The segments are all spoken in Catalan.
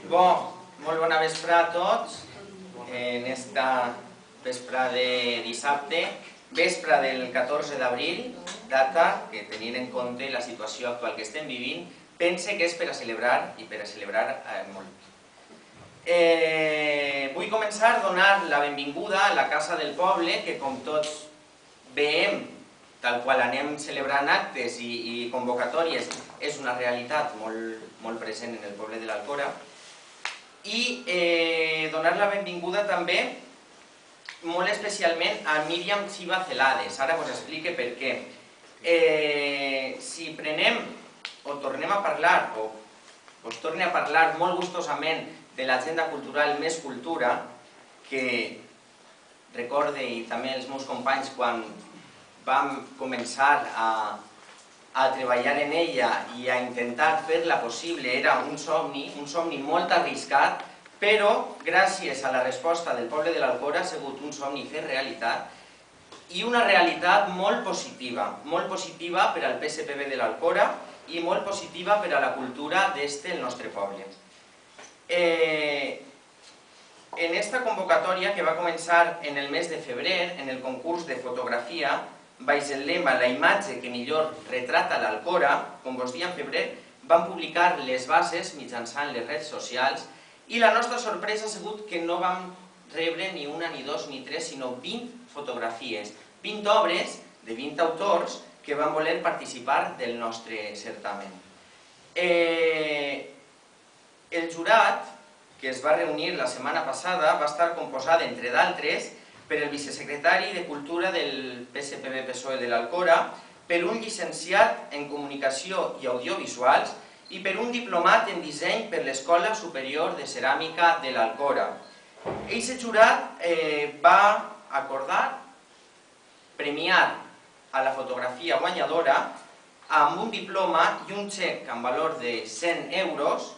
Molt bona vesprà a tots en esta vespre de dissabte, vespre del 14 d'abril, data que, tenint en compte la situació actual que estem vivint, pense que és per a celebrar i per a celebrar molt. Vull començar a donar la benvinguda a la Casa del Poble, que com tots veiem, tal qual anem celebrant actes i convocatòries, és una realitat molt present en el poble de l'Alcora, i donar la benvinguda també molt especialment a Míriam Chiva Celades. Ara us explique per què. Si prenem o tornem a parlar, o us torne a parlar molt gustosament de l'agenda cultural Més Cultura, que recorde, i també els meus companys, quan vam començar a treballar en ella i a intentar fer-la possible, era un somni molt arriscat, però gràcies a la resposta del poble de l'Alcora ha sigut un somni fet realitat, i una realitat molt positiva per al PSPB de l'Alcora i molt positiva per a la cultura del nostre poble. En esta convocatòria, que va començar en el mes de febrer, en el concurs de fotografia, baix el lema La imatge que millor retrata l'Alcora, com vos dia en febrer, vam publicar les bases mitjançant les redes socials, i la nostra sorpresa ha sigut que no vam rebre ni una, ni dos, ni tres, sinó 20 fotografies, 20 obres de 20 autors que van voler participar del nostre certamen. El jurat, que es va reunir la setmana passada, va estar composat, entre d'altres, per el vicesecretari de Cultura del PSPB-PSOE de l'Alcora, per un llicenciat en Comunicació i Audiovisuals i per un diplomat en disseny per l'Escola Superior de Ceràmica de l'Alcora. Aquest jurat va acordar premiar a la fotografia guanyadora amb un diploma i un xec en valor de 100 euros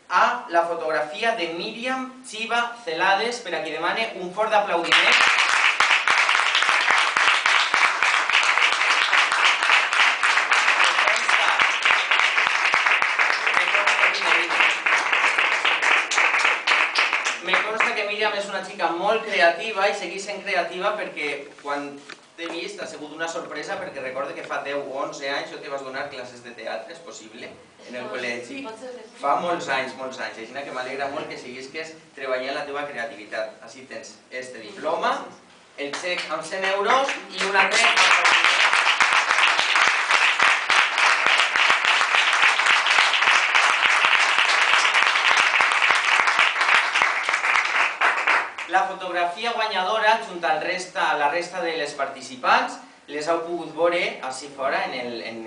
a la fotografia de Míriam Chiva Celades, per a qui demane un fort aplaudiment. Me consta que Míriam és una xica molt creativa i segueix sent creativa, perquè quan t'he vist ha sigut una sorpresa, perquè recordo que fa 10 o 11 anys jo te vas donar classes de teatre, és possible, en el col·legi. Fa molts anys, així que m'alegra molt que seguisques treballant la teva creativitat. Així tens este diploma, el xec amb 100 euros i un altre aplaudiment. La fotografia guanyadora, junt a la resta de les participants, les heu pogut veure així fora en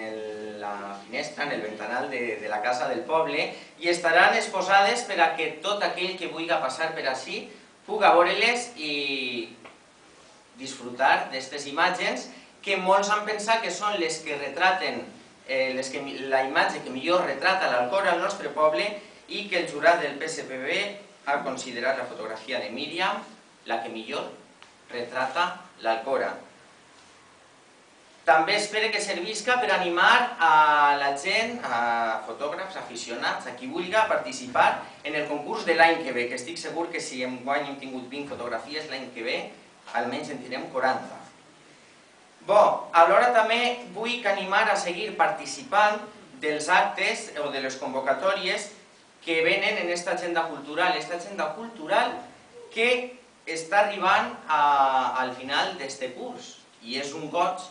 la finestra, en el ventanal de la Casa del Poble, i estaran exposades per a que tot aquell que vulgui passar per així pugui veure-les i disfrutar d'aquestes imatges que molts han pensat que són les que retraten, la imatge que millor retrata l'Alcora al nostre poble, i que el jurat del PSPB ha considerat la fotografia de Míriam la que millor retrata l'Alcora. També espero que servisca per animar a la gent, a fotògrafs, aficionats, a qui vulgui participar en el concurs de l'any que ve, que estic segur que si enguany hem tingut 20 fotografies, l'any que ve almenys en tindrem 40. Alhora també vull animar a seguir participant dels actes o de les convocatòries que venen en aquesta agenda cultural, que està arribant al final d'aquest curs. I és un goig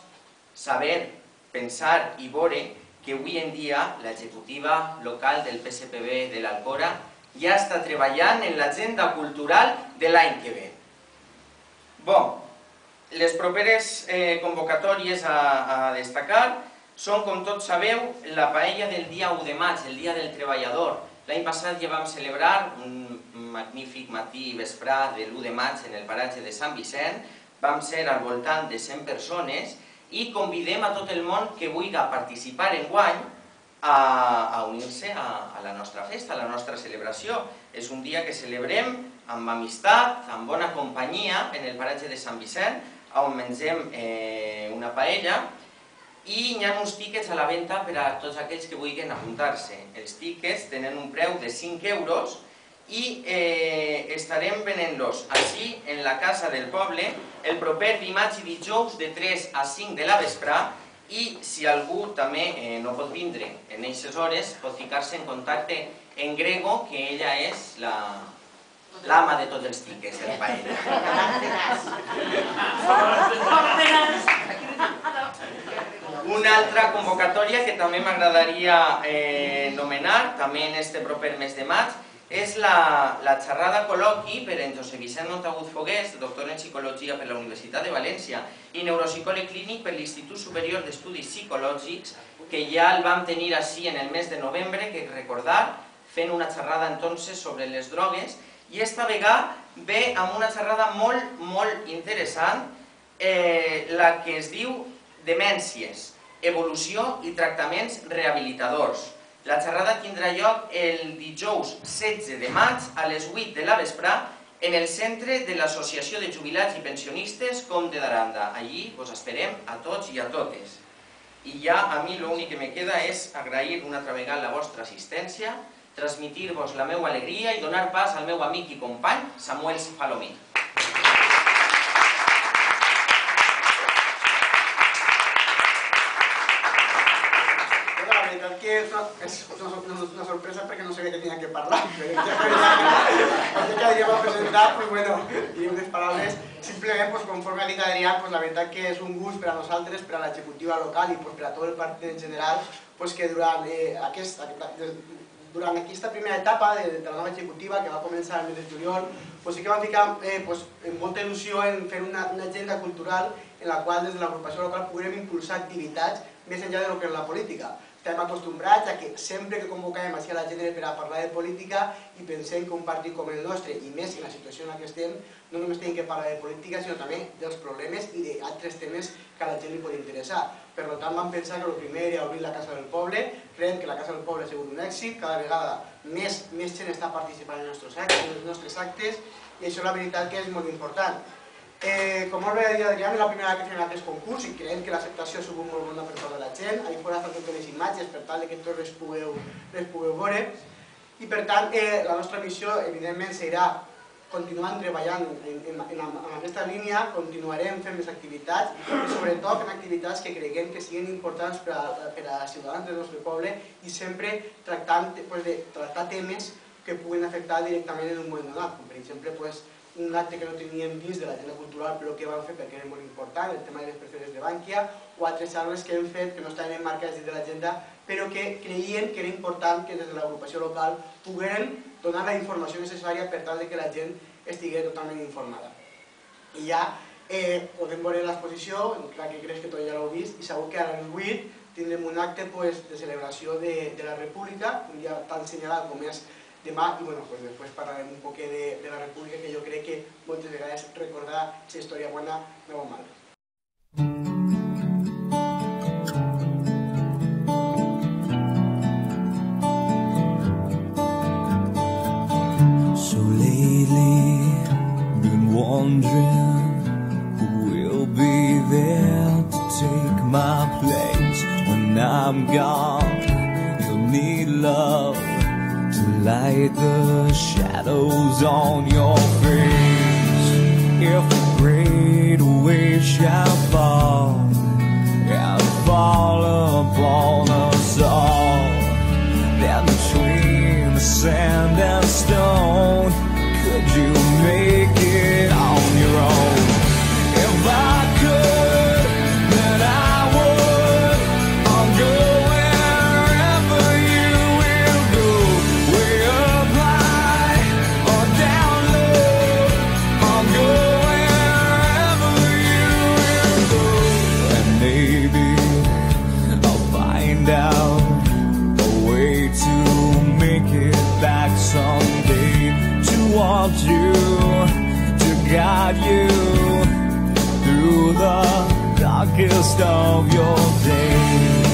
saber, pensar i veure que avui en dia l'executiva local del PSPB de l'Alcora ja està treballant en l'agenda cultural de l'any que ve. Les properes convocatòries a destacar són, com tots sabeu, la paella del dia 1 de maig, el Dia del Treballador. L'any passat ja vam celebrar un magnífic matí i vesprà de l'1 de maig en el paratge de Sant Vicent. Vam ser al voltant de 100 persones i convidem a tot el món que vulgui participar enguany a unir-se a la nostra festa, a la nostra celebració. És un dia que celebrem amb amistat, amb bona companyia, en el paratge de Sant Vicent, on mengem una paella i hi ha uns tíquets a la venda per a tots aquells que vulguin apuntar-se. Els tíquets tenen un preu de 5 euros i estarem venent-los així en la Casa del Poble el proper dimarts i dijous de 3 a 5 de la vesprà, i si algú també no pot vindre en aquestes hores pot ficar-se en contacte en Grego, que ella és l'ama de tots els tíquets de la paella. Una altra convocatòria que també m'agradaria nomenar, també en este proper mes de maig, és la xerrada col·loqui per en José Vicent Montagut Fogués, doctor en Psicologia per la Universitat de València i neuropsicòleg clínic per l'Institut Superior d'Estudis Psicològics, que ja el vam tenir així en el mes de novembre, que recordar, fent una xerrada entonces sobre les drogues, i esta vegada ve amb una xerrada molt interessant, la que es diu Demències, evolució i tractaments rehabilitadors. La xerrada tindrà lloc el dijous 16 de maig a les 8 de la vesprà en el centre de l'Associació de Jubilats i Pensionistes Comte d'Aranda. Allí us esperem a tots i a totes. I ja a mi l'únic que me queda és agrair una altra vegada la vostra assistència, transmitir-vos la meva alegria i donar pas al meu amic i company Samuel Falomí. La veritat que és una sorpresa perquè no sabia que tenia que parlar. Ja que Adrià va presentar, diré unes paraules. Simplement, conforme ha dit Adrià, la veritat que és un gust per a nosaltres, per a l'executiva local i per a tot el partit en general, que durant aquesta primera etapa de la nova executiva, que va començar el mes de juliol, sí que vam ficar amb molta il·lusió en fer una agenda cultural en la qual des de l'agrupació local puguem impulsar activitats més enllà del que és la política. Estem acostumbrats a que sempre que convoquem així a la gent per a parlar de política i pensem que un partit com el nostre, i més en la situació en la que estem, no només tenim que parlar de política, sinó també dels problemes i d'altres temes que a la gent li pot interessar. Per tant, vam pensar que el primer era obrir la Casa del Poble. Creiem que la Casa del Poble ha sigut un èxit, cada vegada més gent està participant en els nostres actes, i això la veritat que és molt important. Com molt bé ha dit Adrià, és la primera que fem aquest concurs i creiem que l'acceptació ha sigut molt bona per part de la gent. Ahir fora estan totes les imatges per tal que tots les pugueu veure. I per tant, la nostra missió, evidentment, serà continuar treballant en aquesta línia, continuarem fent més activitats i sobretot fent activitats que creguem que siguin importants per a ciutadans del nostre poble i sempre tractar temes que puguin afectar directament en un moment donat, com per exemple un acte que no teníem vist de l'agenda cultural però que vam fer perquè era molt important, el tema de les persones de Bànquia, o altres arbres que hem fet que no estaven emmarcats dins de l'agenda però que creien que era important que des de l'agrupació local pogueren donar la informació necessària per tal que la gent estigui totalment informada. I ja podem veure l'exposició, clar que crec que tot ja l'heu vist, i segur que a les 8 tindrem un acte de celebració de la República, un dia tan assenyalat com és demà, i després parlarem un poc de la República, que jo crec que moltes vegades recordar la història bona no va mal. So lately, been wondering who will be there to take my place when I'm gone. You'll need love to light the shadows on your face. If a great wave shall fall and fall upon us all, then between the sand and stone, could you make it on your own? If I could, then I would. I'll go wherever you will go, way up high or down low. I'll go wherever you will go, and maybe I'll find out a way to make it back someday, to want you, to guide you through the darkest of your days.